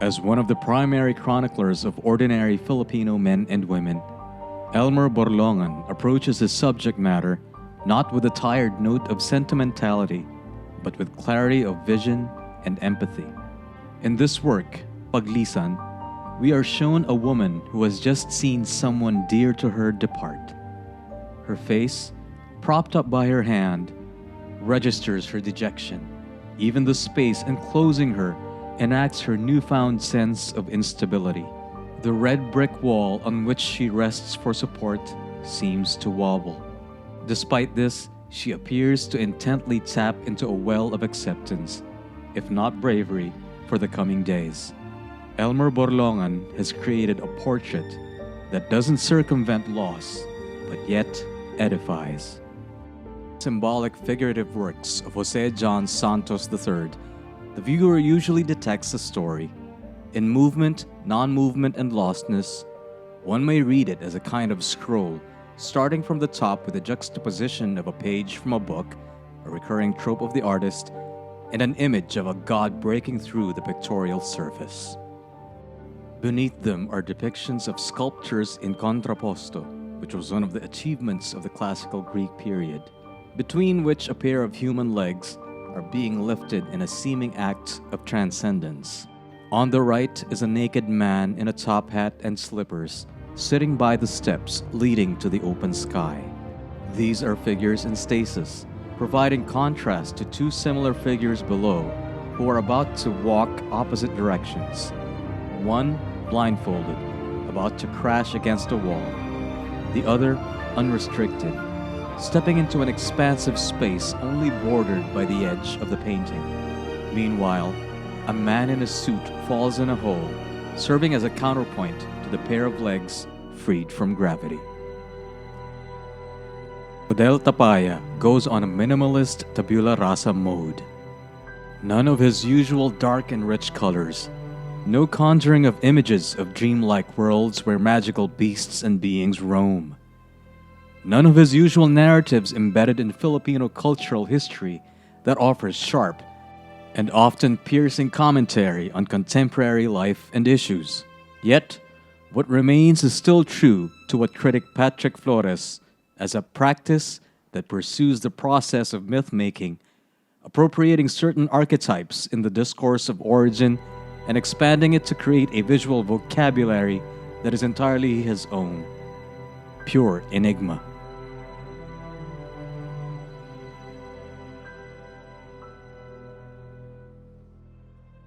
As one of the primary chroniclers of ordinary Filipino men and women, Elmer Borlongan approaches his subject matter not with a tired note of sentimentality, but with clarity of vision and empathy. In this work, Paglisan, we are shown a woman who has just seen someone dear to her depart. Her face, propped up by her hand, registers her dejection. Even the space enclosing her enacts her newfound sense of instability. The red brick wall on which she rests for support seems to wobble. Despite this, she appears to intently tap into a well of acceptance, if not bravery, for the coming days. Elmer Borlongan has created a portrait that doesn't circumvent loss, but yet edifies. Symbolic figurative works of Jose John Santos III, the viewer usually detects a story. In movement, non-movement, and lostness, one may read it as a kind of scroll, starting from the top with a juxtaposition of a page from a book, a recurring trope of the artist, and an image of a god breaking through the pictorial surface. Beneath them are depictions of sculptures in contrapposto, which was one of the achievements of the classical Greek period, between which a pair of human legs are being lifted in a seeming act of transcendence. On the right is a naked man in a top hat and slippers, sitting by the steps leading to the open sky. These are figures in stasis, providing contrast to two similar figures below who are about to walk opposite directions. One blindfolded, about to crash against a wall. The other unrestricted, stepping into an expansive space only bordered by the edge of the painting. Meanwhile, a man in a suit falls in a hole, serving as a counterpoint to the pair of legs freed from gravity. Fidel Tapaya goes on a minimalist tabula rasa mode. None of his usual dark and rich colors. No conjuring of images of dreamlike worlds where magical beasts and beings roam. None of his usual narratives embedded in Filipino cultural history that offers sharp and often piercing commentary on contemporary life and issues. Yet, what remains is still true to what critic Patrick Flores, as a practice that pursues the process of myth-making, appropriating certain archetypes in the discourse of origin and expanding it to create a visual vocabulary that is entirely his own. Pure enigma.